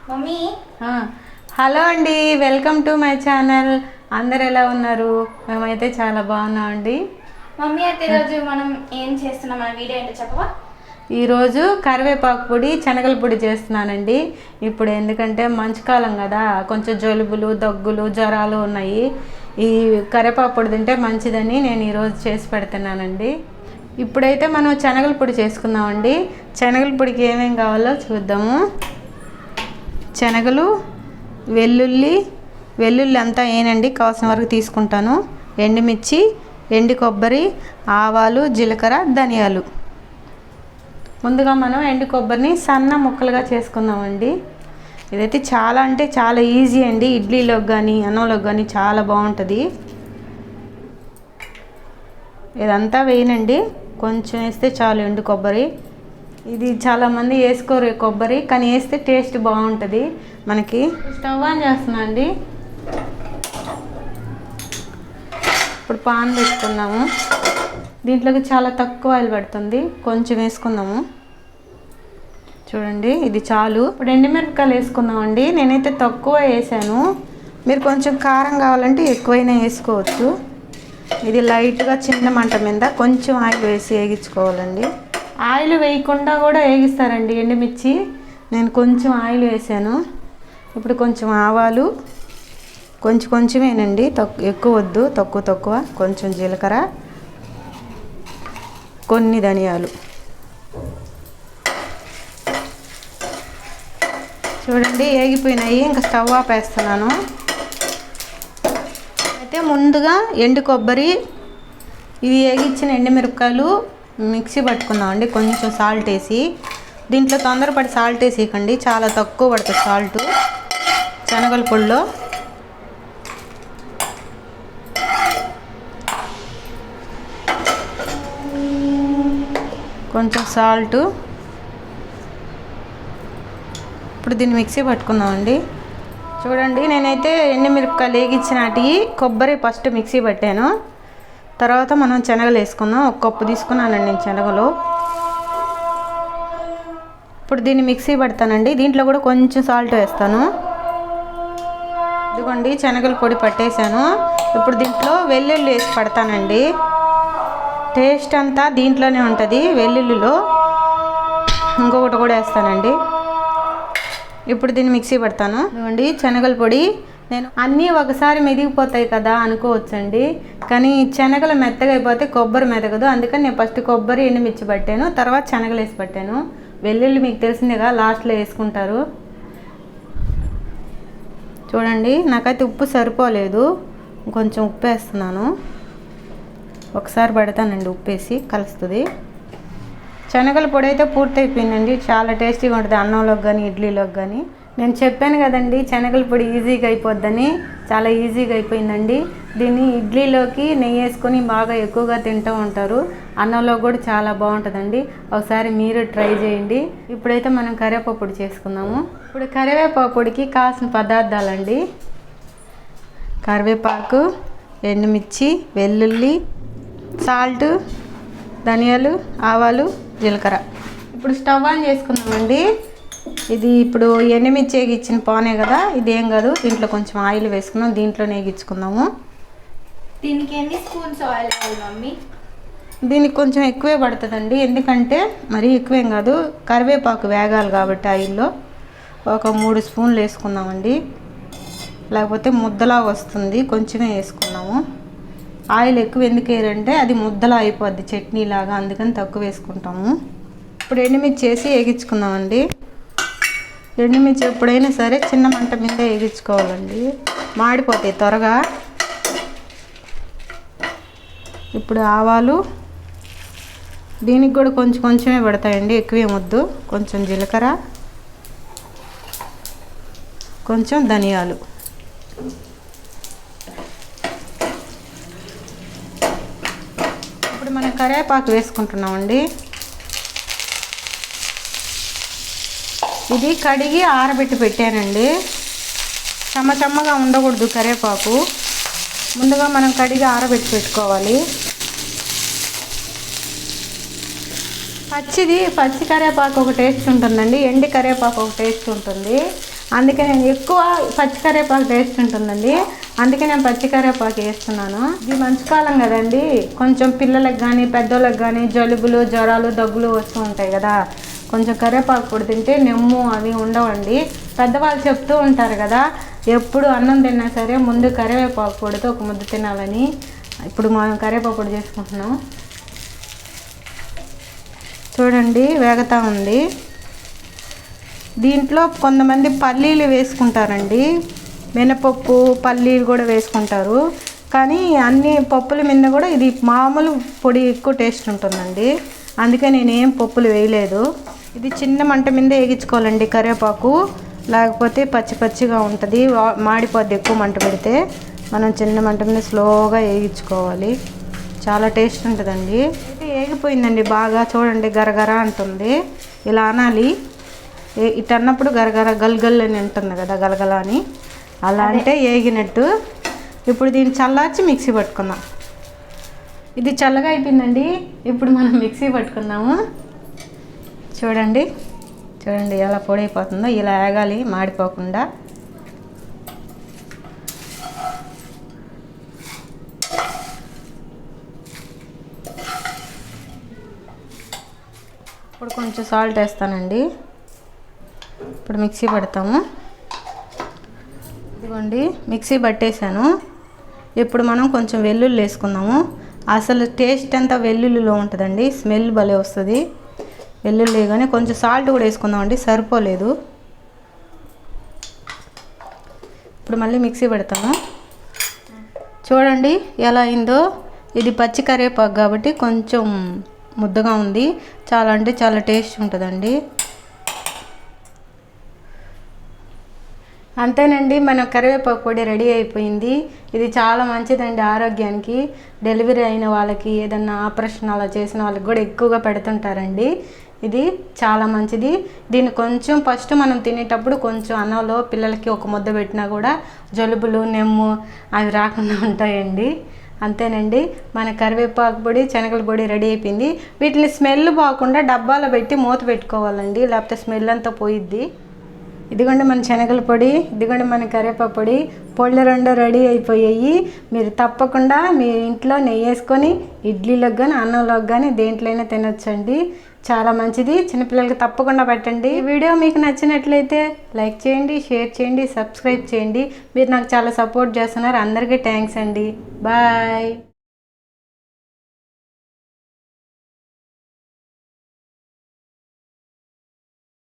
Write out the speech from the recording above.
Mummy hello అండి, welcome to my channel. అందరు ఎలా ఉన్నారు? మేమైతే చాలా బాగున్నాం అండి. మమ్మీ అయితే ఈరోజు మనం ఏం చేస్తున్నాం, మన వీడియో ఏంటో చెప్పవా? ఈరోజు కరివేపాకు పొడి, శనగల పొడి చేస్తున్నానండి. ఇప్పుడు ఎందుకంటే మంచుకాలం కదా, కొంచెం జలుబులు, దగ్గులు, జ్వరాలు ఉన్నాయి. ఈ కరివేపాకు పొడి తింటే మంచిదని నేను ఈరోజు చేసి పెడుతున్నానండి. ఇప్పుడైతే మనం శనగల పొడి చేసుకుందామండి. శనగల పొడికి ఏమేమి కావాలో చూద్దాము. శనగలు, వెల్లుల్లి అంతా ఏనండి కావాల్సిన వరకు తీసుకుంటాను. ఎండుమిర్చి, ఎండు కొబ్బరి, ఆవాలు, జీలకర్ర, ధనియాలు. ముందుగా మనం ఎండు కొబ్బరిని సన్న ముక్కలుగా చేసుకుందామండి. ఇదైతే చాలా అంటే చాలా ఈజీ అండి. ఇడ్లీలోకి కానీ అన్నంలోకి కానీ చాలా బాగుంటుంది. ఇదంతా వేయనండి, కొంచెం వేస్తే చాలు ఎండు కొబ్బరి. ఇది చాలామంది వేసుకోరు కొబ్బరి, కానీ వేస్తే టేస్ట్ బాగుంటుంది మనకి. స్టవ్ ఆన్ చేస్తున్నా అండి. ఇప్పుడు పాన్ పెట్టుకున్నాము. దీంట్లోకి చాలా తక్కువ ఆయిల్ పడుతుంది, కొంచెం వేసుకుందాము. చూడండి, ఇది చాలు. ఇప్పుడు ఎండుమిరపకాయలు వేసుకుందామండి. నేనైతే తక్కువ వేసాను, మీరు కొంచెం కారం కావాలంటే ఎక్కువైనా వేసుకోవచ్చు. ఇది లైట్గా చిన్న మంట మీద కొంచెం ఆయిల్ వేసి వేగించుకోవాలండి. ఆయిల్ వేయకుండా కూడా వేగిస్తారండి ఎండుమిర్చి. నేను కొంచెం ఆయిల్ వేసాను. ఇప్పుడు కొంచెం ఆవాలు, కొంచెమేనండి, ఎక్కువ వద్దు, తక్కువ. కొంచెం జీలకర్ర, కొన్ని ధనియాలు. చూడండి వేగిపోయినాయి. ఇంకా స్టవ్ ఆపేస్తున్నాను. అయితే ముందుగా ఎండు కొబ్బరి, ఇది వేగించిన ఎండుమిరపకాయలు మిక్సీ పట్టుకున్నామండి. కొంచెం సాల్ట్ వేసి, దీంట్లో తొందరపడి సాల్ట్ వేసేయకండి, చాలా తక్కువ పడుతుంది సాల్ట్ శనగల పొడిలో. కొంచెం సాల్ట్. ఇప్పుడు దీన్ని మిక్సీ పట్టుకుందామండి. చూడండి, నేనైతే ఎండుమిరపకాయలు వేగించినటివి కొబ్బరి ఫస్ట్ మిక్సీ పట్టాను. తర్వాత మనం శనగలు వేసుకుందాం. ఒక కప్పు తీసుకున్నానండి నేను శనగలు. ఇప్పుడు దీన్ని మిక్సీ పడతానండి. దీంట్లో కూడా కొంచెం సాల్ట్ వేస్తాను. ఇదిగోండి, శనగల పొడి పట్టేశాను. ఇప్పుడు దీంట్లో వెల్లుల్లి వేసి పడతానండి. టేస్ట్ అంతా దీంట్లోనే ఉంటుంది, వెల్లుల్లిలో. ఇంకొకటి కూడా వేస్తానండి. ఇప్పుడు దీన్ని మిక్సీ పడతాను. ఇదిగోండి శనగల పొడి. నేను అన్నీ ఒకసారి మెదిగిపోతాయి కదా అనుకోవచ్చండి, కానీ శనగలు మెత్తగా అయిపోతే కొబ్బరి మెదగదు. అందుకని నేను ఫస్ట్ కొబ్బరి, ఎండుమిర్చి పట్టాను, తర్వాత శనగలు వేసి పట్టాను. వెల్లుల్లి మీకు తెలిసిందేగా, లాస్ట్లో వేసుకుంటారు. చూడండి, నాకైతే ఉప్పు సరిపోలేదు, కొంచెం ఉప్పు వేస్తున్నాను. ఒకసారి పడతానండి, ఉప్పు వేసి కలుస్తుంది. శనగల పొడి అయితే పూర్తి అయిపోయిందండి. చాలా టేస్టీగా ఉంటుంది అన్నంలోకి కానీ ఇడ్లీలోకి కానీ. నేను చెప్పాను కదండి శనగల పొడి ఈజీగా అయిపోద్దని, చాలా ఈజీగా అయిపోయిందండి. దీన్ని ఇడ్లీలోకి నెయ్యి వేసుకొని బాగా ఎక్కువగా తింటూ ఉంటారు. అన్నంలో కూడా చాలా బాగుంటుందండి. ఒకసారి మీరు ట్రై చేయండి. ఇప్పుడైతే మనం కరివేపాకు పొడి చేసుకుందాము. ఇప్పుడు కరివేపాకు పొడికి కావాల్సిన పదార్థాలండి: కరివేపాకు, ఎండుమిర్చి, వెల్లుల్లి, సాల్ట్, ధనియాలు, ఆవాలు, జీలకర్ర. ఇప్పుడు స్టవ్ ఆన్ చేసుకుందామండి. ఇది ఇప్పుడు ఎండుమిర్చి వేగించిన పానే కదా, ఇది ఏం కాదు. దీంట్లో కొంచెం ఆయిల్ వేసుకున్నాం, దీంట్లో వేగించుకుందాము. దీనికి ఎన్ని స్పూన్స్ ఆయిల్ వేయాలి మమ్మీ? దీనికి కొంచెం ఎక్కువే పడుతుందండి, ఎందుకంటే మరీ ఎక్కువేం కాదు, కరివేపాకు వేగాలి కాబట్టి. ఆయిల్లో ఒక 3 స్పూన్లు వేసుకుందామండి, లేకపోతే ముద్దలా వస్తుంది. కొంచెమే వేసుకున్నాము. ఆయిల్ ఎక్కువ ఎందుకు వేయాలంటే అది ముద్దలా అయిపోద్ది చట్నీలాగా, అందుకని తక్కువ వేసుకుంటాము. ఇప్పుడు ఎండుమిర్చి వేసి వేగించుకుందామండి. ఎండుమిర్చి ఎప్పుడైనా సరే చిన్న మంట మీద వేగించుకోవాలండి, మాడిపోతాయి త్వరగా. ఇప్పుడు ఆవాలు, దీనికి కూడా కొంచెమే పడతాయండి, ఎక్కువ వద్దు. కొంచెం జీలకర్ర, కొంచెం ధనియాలు. ఇప్పుడు మనం కరివేపాకు వేసుకుంటున్నామండి. ఇది కడిగి ఆరబెట్టి పెట్టానండి. చెమ్మగా ఉండకూడదు కరివేపాకు, ముందుగా మనం కడిగి ఆరబెట్టి పెట్టుకోవాలి. పచ్చి కరివేపాకు ఒక టేస్ట్ ఉంటుందండి, ఎండి కరివేపాకు ఒక టేస్ట్ ఉంటుంది. అందుకే నేను ఎక్కువ పచ్చి కరివేపాకు టేస్ట్ ఉంటుందండి, అందుకే నేను పచ్చి కరివేపాకు వేస్తున్నాను. ఇది మంచుకాలం కదండి, కొంచెం పిల్లలకు కానీ పెద్దోళ్ళకి కానీ జలుబులు జ్వరాలు దగ్గులు వస్తూ ఉంటాయి కదా, కొంచెం కరివేపాకు పొడి తింటే నెమ్ము అవి ఉండవండి. పెద్దవాళ్ళు చెప్తూ ఉంటారు కదా, ఎప్పుడు అన్నం తిన్నా సరే ముందు కరివేపాకు పొడితో ఒక ముద్ద తినాలని. ఇప్పుడు మనం కరివేపాకు పొడి చేసుకుంటున్నాం. చూడండి వేగతా ఉంది. దీంట్లో కొంతమంది పల్లీలు వేసుకుంటారండి, మినపప్పు పల్లీలు కూడా వేసుకుంటారు, కానీ అన్ని పప్పుల మీద కూడా ఇది మామూలు పొడి ఎక్కువ టేస్ట్ ఉంటుందండి, అందుకే నేనేం పప్పులు వేయలేదు. ఇది చిన్న మంట మీద వేగించుకోవాలండి కరివేపాకు, లేకపోతే పచ్చి పచ్చిగా ఉంటుంది, మాడిపోద్ది ఎక్కువ మంట పెడితే. మనం చిన్న మంట మీద స్లోగా వేగించుకోవాలి, చాలా టేస్ట్ ఉంటుందండి. ఇది వేగిపోయిందండి బాగా, చూడండి గరగర అంటుంది, ఇలా అనాలి. ఇటు అన్నప్పుడు గరగర గల్గల్ అని ఉంటుంది కదా, గలగల అని, అలా అంటే వేగినట్టు. ఇప్పుడు దీన్ని చల్లార్చి మిక్సీ పట్టుకుందాం. ఇది చల్లగా అయిపోయిందండి, ఇప్పుడు మనం మిక్సీ పట్టుకుందాము. చూడండి చూడండి ఎలా పొడి అయిపోతుందో, ఇలా వేగాలి మాడిపోకుండా. ఇప్పుడు కొంచెం సాల్ట్ వేస్తానండి. ఇప్పుడు మిక్సీ పడతాము. ఇదిగోండి మిక్సీ పట్టేశాను. ఇప్పుడు మనం కొంచెం వెల్లుల్లి వేసుకుందాము. అసలు టేస్ట్ అంతా వెల్లుల్లిలో ఉంటుందండి, స్మెల్ భలే వస్తుంది వెల్లుల్లి. కానీ కొంచెం సాల్ట్ కూడా వేసుకుందామండి, సరిపోలేదు. ఇప్పుడు మళ్ళీ మిక్సీ పెడతాము. చూడండి ఎలా అయిందో. ఇది పచ్చి కరివేపాకు కాబట్టి కొంచెం ముద్దగా ఉంది, చాలా అంటే చాలా టేస్ట్ ఉంటుందండి. అంతేనండి, మన కరివేపాకు పొడి రెడీ అయిపోయింది. ఇది చాలా మంచిదండి ఆరోగ్యానికి. డెలివరీ అయిన వాళ్ళకి, ఏదన్నా ఆపరేషన్ అలా చేసిన వాళ్ళకి కూడా ఎక్కువగా పెడుతుంటారండి. ఇది చాలా మంచిది. దీన్ని కొంచెం ఫస్ట్ మనం తినేటప్పుడు కొంచెం అన్నంలో పిల్లలకి ఒక ముద్ద పెట్టినా కూడా జలుబులు నెమ్ము అవి రాకుండా ఉంటాయండి. అంతేనండి, మన కరివేపాకు పొడి శనగల పొడి రెడీ అయిపోయింది. వీటిని స్మెల్ పోకుండా డబ్బాలో పెట్టి మూత పెట్టుకోవాలండి, లేకపోతే స్మెల్ అంతా పోయిద్ది. ఇదిగోండి మన శనగల పొడి, ఇదిగోండి మన కరివేపాకు పొడి, పొళ్ళు రెండు రెడీ అయిపోయాయి. మీరు తప్పకుండా మీ ఇంట్లో నెయ్యి వేసుకొని ఇడ్లీలోకి కానీ అన్నంలోకి కానీ దేంట్లోనే తినొచ్చండి, చాలా మంచిది. చిన్నపిల్లలకి తప్పకుండా పెట్టండి. ఈ వీడియో మీకు నచ్చినట్లయితే లైక్ చేయండి, షేర్ చేయండి, సబ్స్క్రైబ్ చేయండి. మీరు నాకు చాలా సపోర్ట్ చేస్తున్నారు, అందరికీ థ్యాంక్స్ అండి. బాయ్.